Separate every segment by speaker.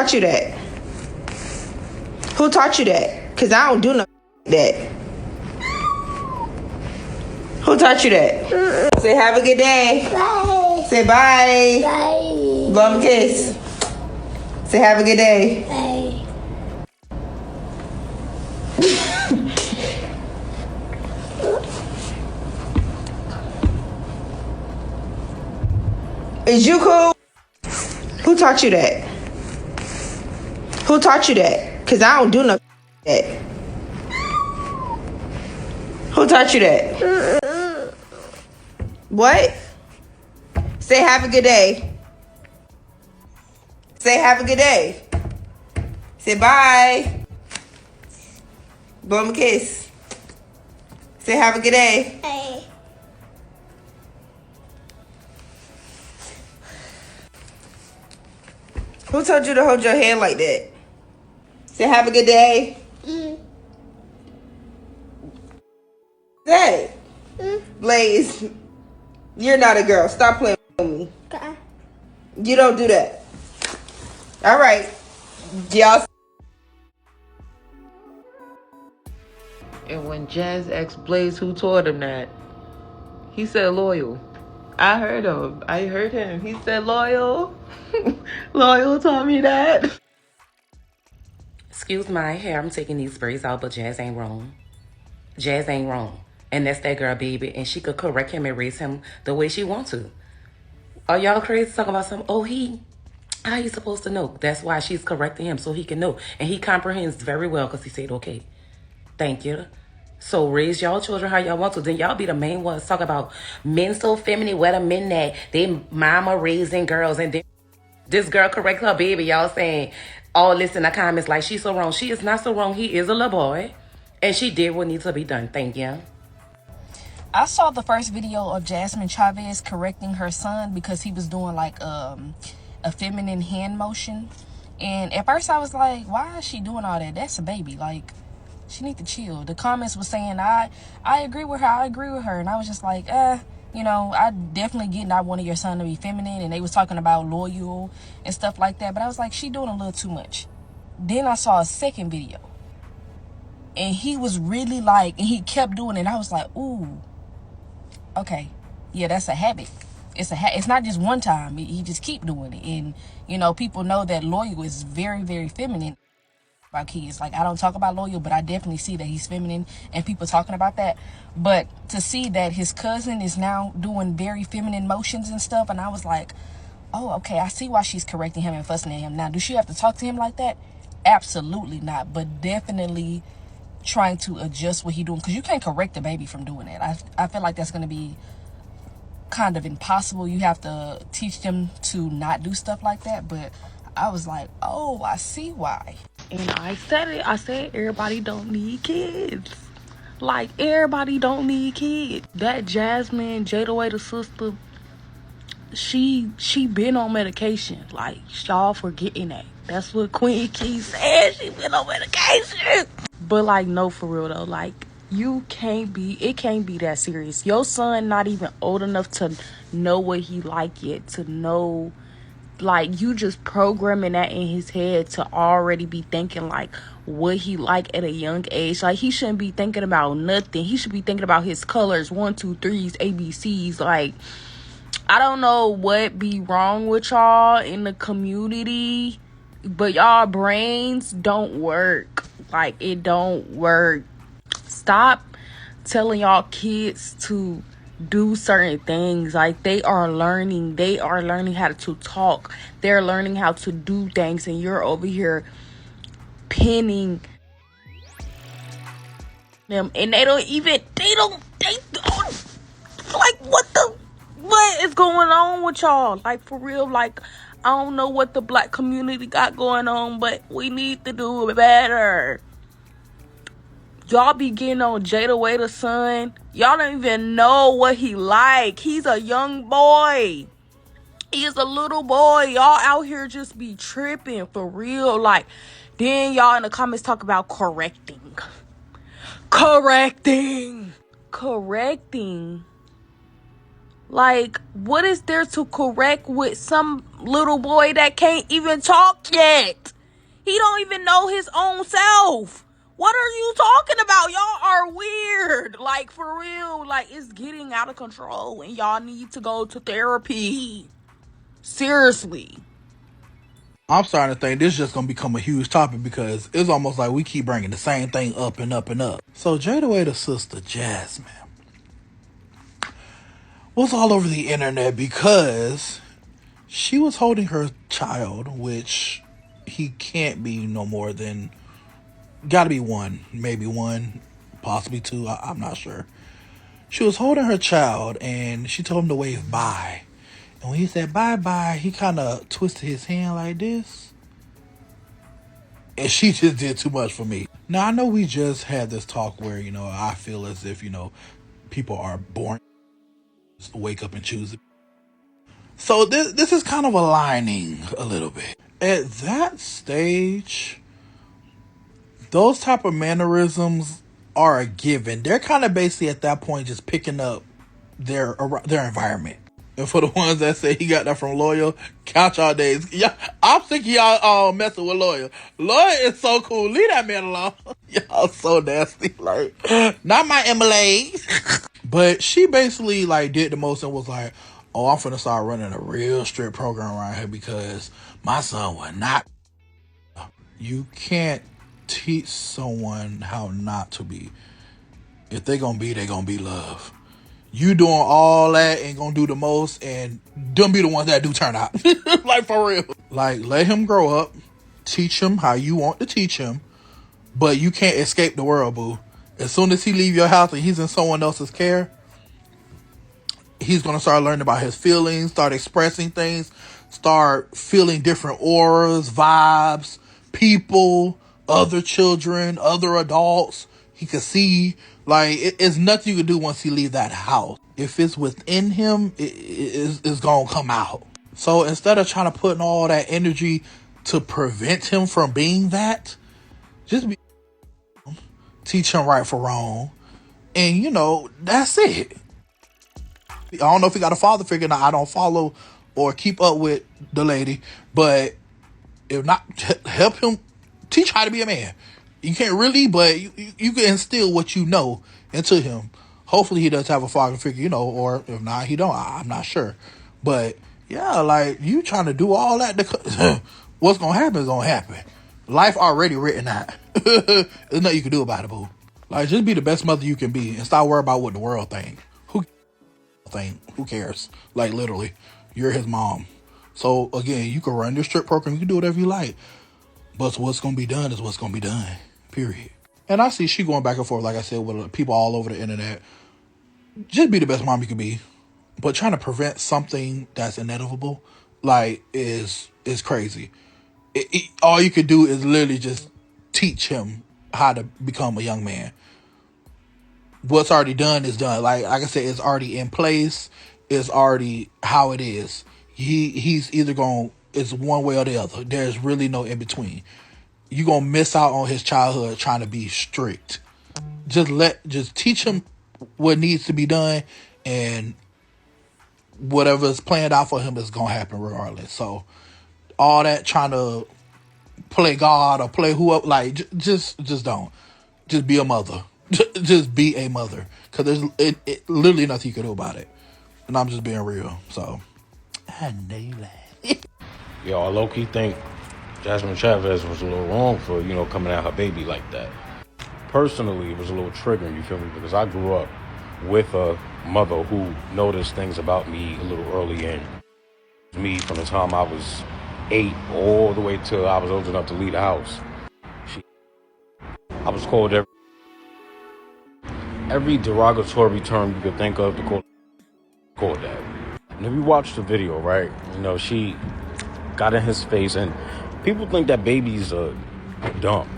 Speaker 1: taught you that? Who taught you that? Because I don't do no that. Who taught you that? Say have a good day.
Speaker 2: Bye.
Speaker 1: Say bye.
Speaker 2: Bye.
Speaker 1: Blow him a kiss. Say have a good day.
Speaker 2: Bye.
Speaker 1: Is you cool? Who taught you that? Who taught you that? Because I don't do no that. Who taught you that? What? Say have a good day. Say have a good day. Say bye. Blow him a kiss. Say have a good day.
Speaker 2: Bye.
Speaker 1: Who told you to hold your hand like that? Say have a good day. Say. Blaze, you're not a girl. Stop playing with me.
Speaker 2: Okay.
Speaker 1: You don't do that. All right. Y'all.
Speaker 3: And when Jazz asked Blaze who taught him that, he said loyal. I heard him. I heard him. He said loyal. Loyal taught me that.
Speaker 4: Excuse my hair. I'm taking these braids out, but Jazz ain't wrong. Jazz ain't wrong. And that's that girl, baby. And she could correct him and raise him the way she wants to. Are y'all crazy talking about something? Oh, how you supposed to know? That's why she's correcting him, so he can know. And he comprehends very well because he said, okay, thank you. So raise y'all children how y'all want to. Then y'all be the main ones talk about men so feminine, where the men that they mama raising girls. And then this girl correct her baby. Y'all saying all this in the comments like she's so wrong. She is not so wrong. He is a little boy. And she did what needs to be done. Thank you.
Speaker 5: I saw the first video of Jazmine Cheaves correcting her son because he was doing like a feminine hand motion. And at first I was like, why is she doing all that? That's a baby. Like, she need to chill. The comments was saying, I agree with her. I agree with her. And I was just like, you know, I definitely get not wanting your son to be feminine. And they was talking about loyal and stuff like that. But I was like, she doing a little too much. Then I saw a second video. And he was really like, and he kept doing it. And I was like, ooh. Okay, yeah, that's a habit. It's not just one time. He just keep doing it. And, you know, people know that loyal is very, very feminine about kids. Like, I don't talk about loyal, but I definitely see that he's feminine and people talking about that. But to see that his cousin is now doing very feminine motions and stuff, and I was like, oh, okay, I see why she's correcting him and fussing at him. Now, does she have to talk to him like that? Absolutely not, but definitely trying to adjust what he doing, because you can't correct the baby from doing that. I feel like that's going to be kind of impossible. You have to teach them to not do stuff like that. But I was like, oh, I see why.
Speaker 3: And I said it. I said everybody don't need kids. Like, everybody don't need kids. That Jazmine, Jada Waiter's sister, she been on medication. Like, y'all forgetting that. That's what Queen Key said. She been on medication. But, like, no, for real, though. Like, it can't be that serious. Your son not even old enough to know what he like yet. To know, like, you just programming that in his head to already be thinking, like, what he like at a young age. Like, he shouldn't be thinking about nothing. He should be thinking about his colors, 1, 2, 3s, ABCs. Like, I don't know what be wrong with y'all in the community, but y'all brains don't work. Like, it don't work. Stop telling y'all kids to do certain things. Like, they are learning how to talk. They're learning how to do things, and you're over here pinning them, and they don't like, what is going on with y'all? Like, for real, like, I don't know what the black community got going on, but we need to do it better. Y'all be getting on Jada Waiter's son. Y'all don't even know what he like. He's a young boy. He is a little boy. Y'all out here just be tripping for real. Like, then y'all in the comments talk about correcting. Like, what is there to correct with some little boy that can't even talk yet? He don't even know his own self. What are you talking about? Y'all are weird. Like, for real. Like, it's getting out of control and y'all need to go to therapy. Seriously.
Speaker 2: I'm starting to think this is just going to become a huge topic because it's almost like we keep bringing the same thing up and up and up. So Jada Waiter's sister, Jazmine, was all over the internet because she was holding her child, which he can't be no more than, gotta be one, maybe one, possibly two, I'm not sure. She was holding her child and she told him to wave bye. And when he said bye-bye, he kind of twisted his hand like this. And she just did too much for me. Now, I know we just had this talk where, I feel as if, people are born to wake up and choose it. So this is kind of aligning a little bit. At that stage, those type of mannerisms are a given. They're kind of basically at that point just picking up their environment. And for the ones that say he got that from Loyal, count y'all days. Yeah, I'm sick of y'all messing with Loyal. Loyal is so cool. Leave that man alone. Y'all so nasty. Like, not my MLA. But she basically did the most and was like, oh, I'm finna start running a real strict program around here because my son will not. You can't teach someone how not to be. If they gonna be love. You doing all that and gonna do the most and them be the ones that do turn out. Like, for real. Like, let him grow up. Teach him how you want to teach him. But you can't escape the world, boo. As soon as he leave your house and he's in someone else's care, he's gonna start learning about his feelings, start expressing things, start feeling different auras, vibes, people, other children, other adults. He could see, it's nothing you can do once he leave that house. If it's within him, it's gonna come out. So instead of trying to put in all that energy to prevent him from being that, just teach him right for wrong. And, that's it. I don't know if he got a father figure. Now, I don't follow or keep up with the lady, but if not, help him teach how to be a man. You can't really, but you can instill what you know into him. Hopefully he does have a father figure, or if not, he don't. I'm not sure. But yeah, you trying to do all that, what's going to happen is going to happen. Life already written out. There's nothing you can do about it, boo. Just be the best mother you can be and stop worrying about what the world thinks. Who cares? Literally, you're his mom. So again, you can run your strip program, you can do whatever you like. But what's going to be done is what's going to be done. Period. And I see she going back and forth, like I said, with people all over the internet. Just be the best mom you can be. But trying to prevent something that's inevitable, is crazy. All you could do is literally just teach him how to become a young man. What's already done is done. Like I said, it's already in place. It's already how it is. He's either it's one way or the other. There's really no in between. You're going to miss out on his childhood trying to be strict. Just teach him what needs to be done, and whatever's planned out for him is going to happen regardless. So all that trying to play God or play who up, just don't. Just be a mother. Just be a mother. Because there's literally nothing you can do about it. And I'm just being real. So, I know you laugh.
Speaker 6: Yo, I low-key think Jazmine Cheaves was a little wrong for, coming at her baby like that. Personally, it was a little triggering, you feel me? Because I grew up with a mother who noticed things about me a little early in. Me from the time I was 8 all the way till I was old enough to leave the house. I was called every derogatory term you could think of to call that. And if you watch the video, right, she got in his face, and people think that babies are dumb.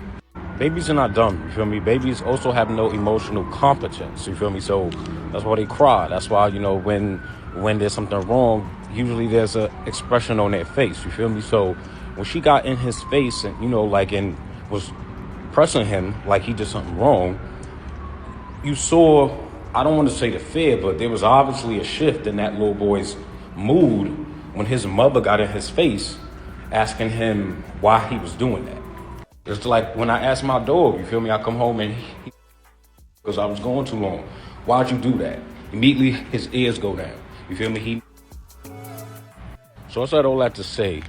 Speaker 6: Babies are not dumb, you feel me? Babies also have no emotional competence, you feel me? So that's why they cry. That's why, when there's something wrong, usually there's an expression on their face, you feel me? So when she got in his face and, and was pressing him like he did something wrong, you saw, I don't want to say the fear, but there was obviously a shift in that little boy's mood when his mother got in his face asking him why he was doing that. It's like when I asked my dog, you feel me? I come home and because I was going too long. Why'd you do that? Immediately his ears go down. You feel me? So I said all that to say,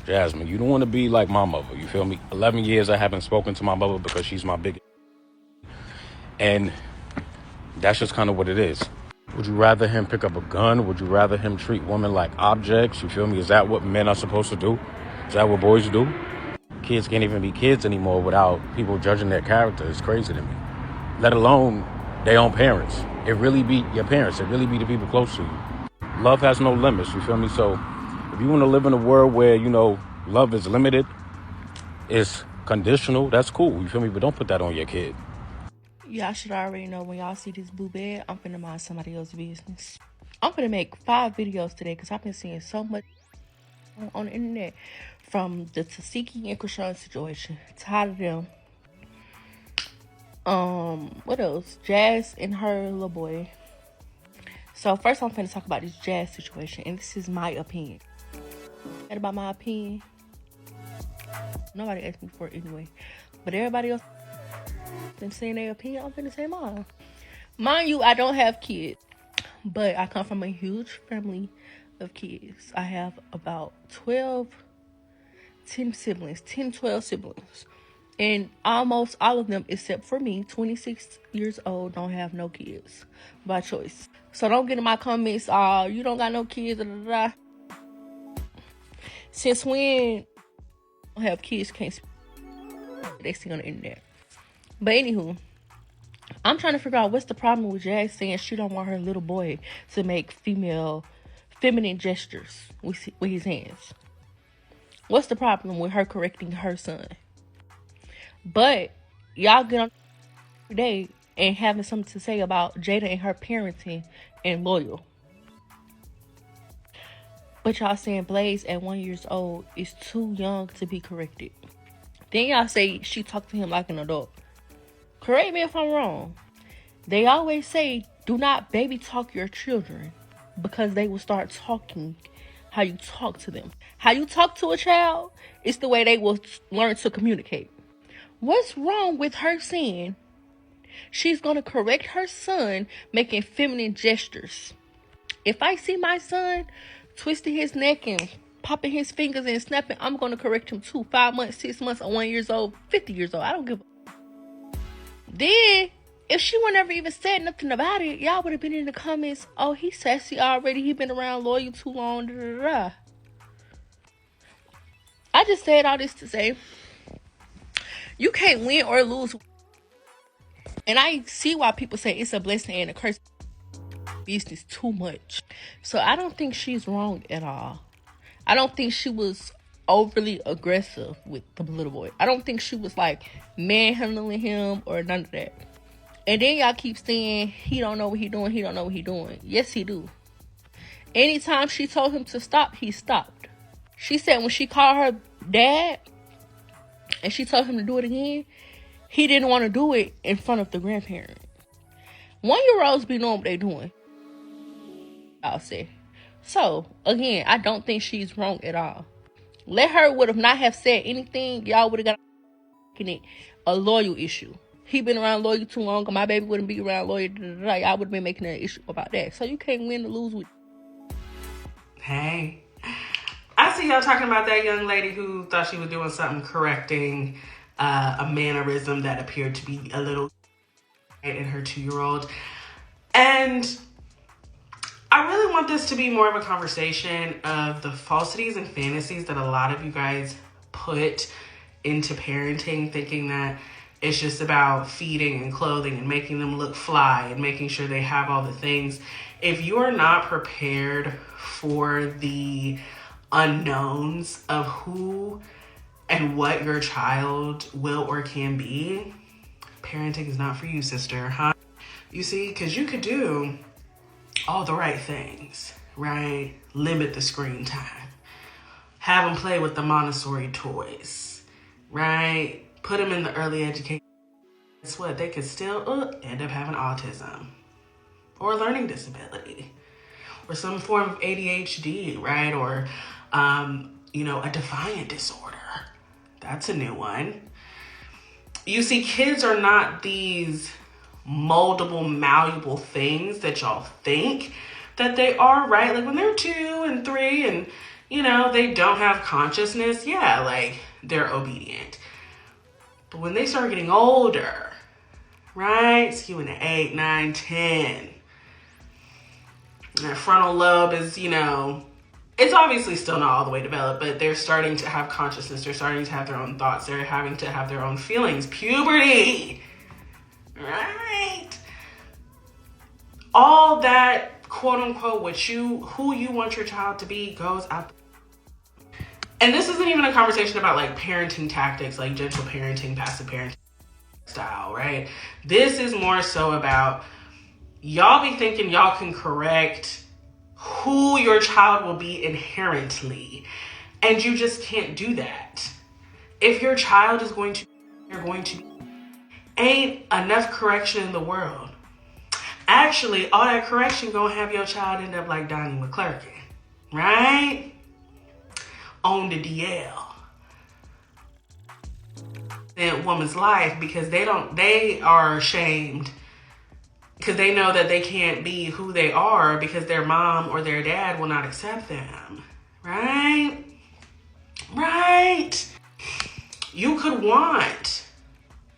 Speaker 6: Jazmine, you don't want to be like my mother. You feel me? 11 years I haven't spoken to my mother because she's my biggest. And that's just kind of what it is. Would you rather him pick up a gun? Would you rather him treat women like objects? You feel me? Is that what men are supposed to do? Is that what boys do? Kids can't even be kids anymore without people judging their character. It's crazy to me. Let alone their own parents. It really be your parents. It really be the people close to you. Love has no limits, you feel me? So if you want to live in a world where, you know, love is limited, it's conditional, that's cool, you feel me? But don't put that on your kid.
Speaker 3: Y'all should already know when y'all see this blue bed, I'm finna mind somebody else's business. I'm finna make 5 videos today because I've been seeing so much on the internet from the Tasiki and Krishan situation. Tired of them. What else? Jazz and her little boy. So first I'm finna talk about this Jazz situation, and this is my opinion. And about my opinion, nobody asked me for it anyway. But everybody else them saying their opinion, I'm finna say mine. Mind you, I don't have kids, but I come from a huge family of kids. I have about 12 siblings. And almost all of them, except for me, 26 years old, don't have no kids by choice. So don't get in my comments, you don't got no kids, da, da, da. Since when I don't have kids, can't speak. They see on the internet. But anywho, I'm trying to figure out what's the problem with Jazz saying she don't want her little boy to make feminine gestures with his hands. What's the problem with her correcting her son? But y'all get on today and having something to say about Jada and her parenting and Loyal. But y'all saying Blaze at 1 year old is too young to be corrected. Then y'all say she talked to him like an adult. Correct me if I'm wrong. They always say do not baby talk your children because they will start talking how you talk to them. How you talk to a child is the way they will learn to communicate. What's wrong with her saying she's going to correct her son making feminine gestures? If I see my son twisting his neck and popping his fingers and snapping, I'm going to correct him too. 5 months, 6 months, or 1 year old, 50 years old. I don't give a... Then, if she would never even said nothing about it, y'all would have been in the comments, oh, he's sassy already. He been around Loyal too long. Da, da, da. I just said all this to say, you can't win or lose. And I see why people say it's a blessing and a curse. Business too much. So I don't think she's wrong at all. I don't think she was overly aggressive with the little boy. I don't think she was like manhandling him or none of that. And then y'all keep saying he don't know what he doing. He don't know what he doing. Yes, he do. Anytime she told him to stop, he stopped. She said when she called her dad and she told him to do it again, he didn't want to do it in front of the grandparent. 1 year olds be knowing what they doing, I'll say. So, again, I don't think she's wrong at all. Let her would have not have said anything, y'all would have got it a Loyal issue. He been around Loyal too long, and my baby wouldn't be around Loyal. Y'all would have been making an issue about that. So you can't win or lose with.
Speaker 7: Hey, I see y'all talking about that young lady who thought she was doing something correcting a mannerism that appeared to be a little in her 2-year-old. And I really want this to be more of a conversation of the falsities and fantasies that a lot of you guys put into parenting, thinking that it's just about feeding and clothing and making them look fly and making sure they have all the things. If you are not prepared for the unknowns of who and what your child will or can be, parenting is not for you, sister, huh? You see, because you could do all the right things, right? Limit the screen time. Have them play with the Montessori toys, right? Put them in the early education. Guess what? They could still end up having autism or learning disability or some form of ADHD, right? Or, a defiant disorder. That's a new one. You see, kids are not these moldable, malleable things that y'all think that they are, right? Like when they're 2 and 3 and, you know, they don't have consciousness, yeah, like they're obedient. But when they start getting older, right? Skewing to 8, 9, 10. That frontal lobe is, you know, it's obviously still not all the way developed, but they're starting to have consciousness. They're starting to have their own thoughts. They're having to have their own feelings. Puberty, right? All that, quote unquote, who you want your child to be goes out. And this isn't even a conversation about like parenting tactics, like gentle parenting, passive parenting style, right? This is more so about y'all be thinking y'all can correct who your child will be inherently, and you just can't do that. If your child is going to, ain't enough correction in the world. Actually, all that correction gonna have your child end up like Donnie McClurkin, right? On the DL. In woman's life, because they are ashamed because they know that they can't be who they are because their mom or their dad will not accept them, right? Right. You could want,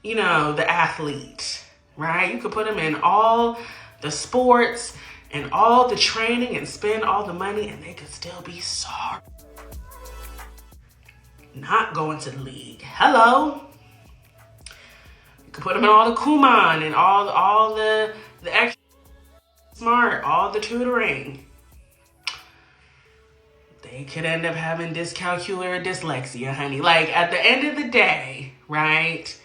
Speaker 7: you know, the athlete, right? You could put them in all the sports and all the training and spend all the money and they could still be sorry. Not going to the league. Hello. You could put them in all the Kumon and all the extra smart, all the tutoring. They could end up having dyscalculia or dyslexia, honey. Like, at the end of the day, right?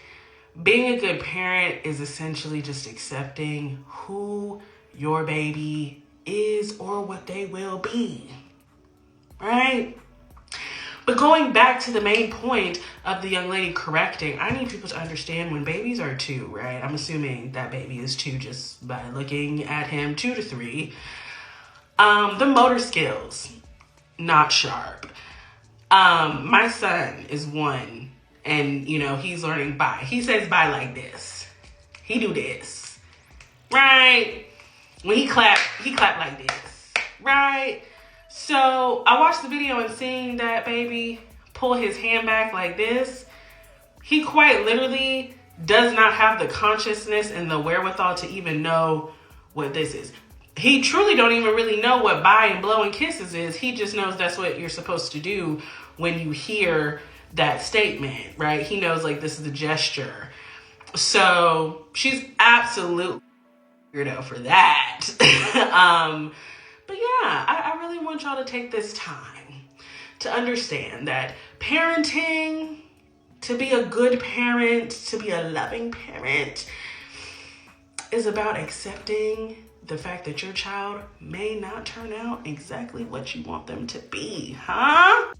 Speaker 7: Being a good parent is essentially just accepting who your baby is or what they will be, right? But going back to the main point of the young lady correcting, I need people to understand when babies are 2, right? I'm assuming that baby is 2 just by looking at him, 2 to 3. The motor skills, not sharp. My son is 1 and, you know, he's learning bye. He says bye like this. He do this, right? When he clap like this, right? So I watched the video and seeing that baby pull his hand back like this, he quite literally does not have the consciousness and the wherewithal to even know what this is. He truly don't even really know what bye and blowing kisses is. He just knows that's what you're supposed to do when you hear that statement, right? He knows like this is a gesture. So she's absolutely weirdo for that. But yeah, I really want y'all to take this time to understand that parenting, to be a good parent, to be a loving parent, is about accepting the fact that your child may not turn out exactly what you want them to be, huh?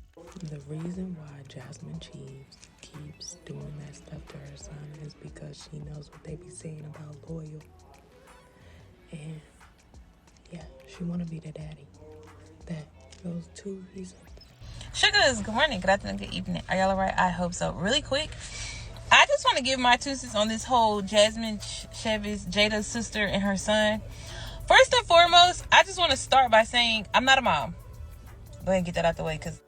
Speaker 8: The reason why Jazmine Cheaves keeps doing that stuff to her son is because she knows what they be saying about loyal. And yeah, she want to be the daddy that those 2 reasons.
Speaker 5: Sugars, good morning, good afternoon, good evening. Are y'all alright? I hope so. Really quick, I just want to give my 2 cents on this whole Jazmine Cheaves, Jada's sister and her son. First and foremost, I just want to start by saying I'm not a mom. Go ahead and get that out the way, because,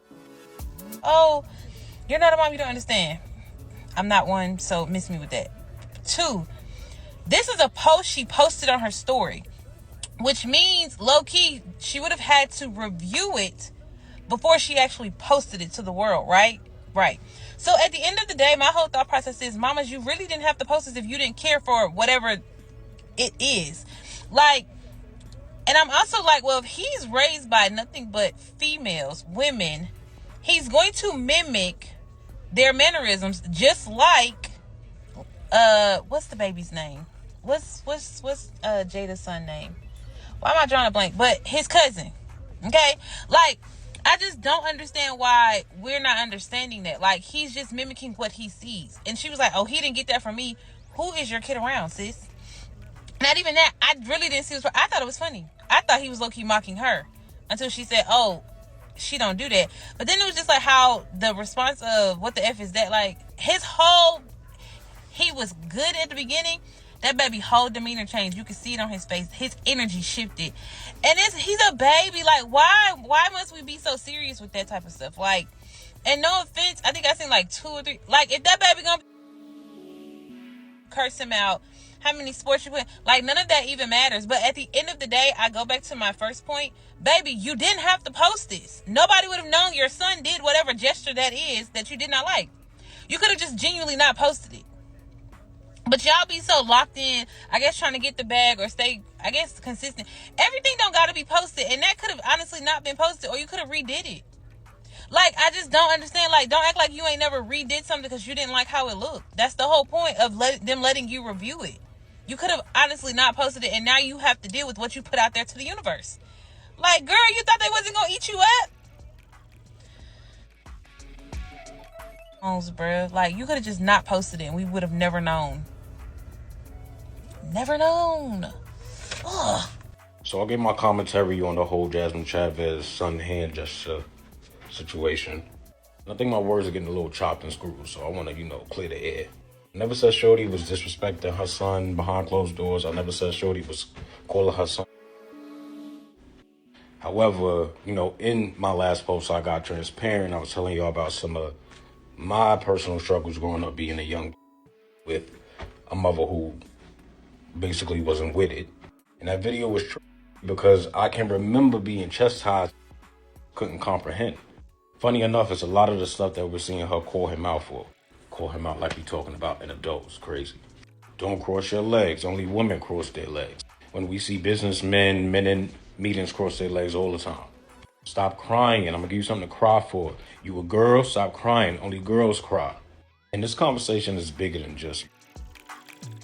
Speaker 5: oh, you're not a mom, you don't understand. I'm not one, so miss me with that. 2, this is a post she posted on her story, which means, low-key, she would have had to review it before she actually posted it to the world, right? Right. So at the end of the day, my whole thought process is, mamas, you really didn't have to post this if you didn't care for whatever it is. Like, and I'm also like, well, if he's raised by nothing but females, women, he's going to mimic their mannerisms, just like, what's the baby's name? What's Jada's son's name? Why am I drawing a blank? But his cousin. Okay? Like, I just don't understand why we're not understanding that. Like, he's just mimicking what he sees. And she was like, oh, he didn't get that from me. Who is your kid around, sis? Not even that. I really didn't see it. I thought it was funny. I thought he was low-key mocking her. Until she said, oh, she don't do that. But then it was just like how the response of, what the F is that? Like,
Speaker 9: he was good at the beginning, that baby whole demeanor changed. You can see it on his face. His energy shifted. And he's a baby. Like, why must we be so serious with that type of stuff? Like, and no offense, I think I seen like 2 or 3. Like, if that baby gonna curse him out, how many sports you put, like, none of that even matters. But at the end of the day, I go back to my first point. Baby, you didn't have to post this. Nobody would have known your son did whatever gesture that is that you did not like. You could have just genuinely not posted it. But y'all be so locked in, I guess, trying to get the bag or stay, I guess, consistent. Everything don't gotta be posted, and that could have honestly not been posted, or you could have redid it. Like, I just don't understand. Like, don't act like you ain't never redid something because you didn't like how it looked. That's the whole point of them letting you review it. You could have honestly not posted it, and now you have to deal with what you put out there to the universe. Like, girl, you thought they wasn't gonna eat you up? Bruh. Like, you could have just not posted it, and we would have never known. Never known. Ugh.
Speaker 6: So I'll give my commentary on the whole Jazmine Cheaves son hand gesture situation. And I think my words are getting a little chopped and screwed, so I want to, clear the air. I never said Shorty was disrespecting her son behind closed doors. I never said Shorty was calling her son. However, in my last post, I got transparent. I was telling y'all about some of my personal struggles growing up being a young with a mother who basically wasn't with it. And that video was true because I can remember being chastised, couldn't comprehend. Funny enough, it's a lot of the stuff that we're seeing her call him out for. Call him out like he's talking about an adult. It's crazy. Don't cross your legs. Only women cross their legs. When we see businessmen, men in meetings cross their legs all the time. Stop crying, and I'm going to give you something to cry for. You a girl? Stop crying. Only girls cry. And this conversation is bigger than just...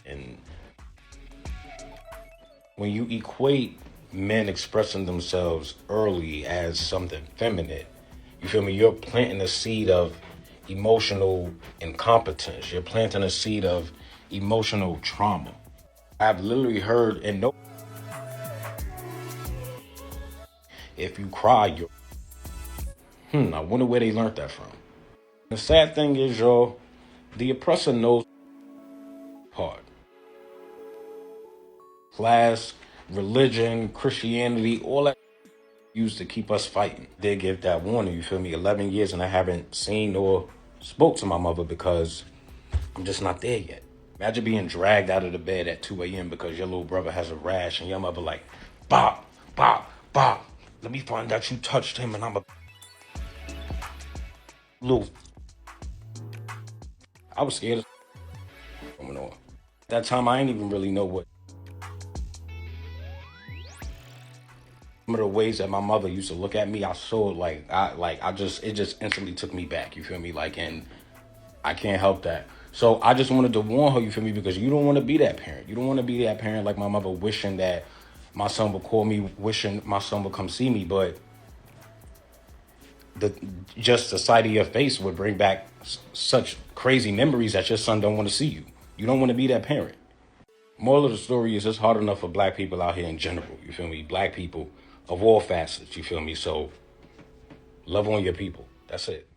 Speaker 6: And when you equate men expressing themselves early as something feminine, you feel me? You're planting a seed of emotional incompetence. You're planting a seed of emotional trauma. I've literally heard and know if you cry, you're... I wonder where they learned that from. The sad thing is, y'all, the oppressor knows part. Class, religion, Christianity, all that used to keep us fighting. They give that warning, you feel me? 11 years and I haven't seen or spoke to my mother because I'm just not there yet. Imagine being dragged out of the bed at 2 a.m. because your little brother has a rash and your mother like, Bob, let me find out you touched him and I'm a little... I was scared of coming on. At that time, I didn't even really know what some of the ways that my mother used to look at me. I saw it just instantly took me back. You feel me? Like, and I can't help that. So I just wanted to warn her, you feel me? Because you don't want to be that parent. You don't want to be that parent like my mother, wishing that my son would call me, wishing my son would come see me. But just the sight of your face would bring back such crazy memories that your son don't want to see you. You don't want to be that parent. Moral of the story is it's hard enough for black people out here in general. You feel me? Black people of all facets. You feel me? So love on your people. That's it.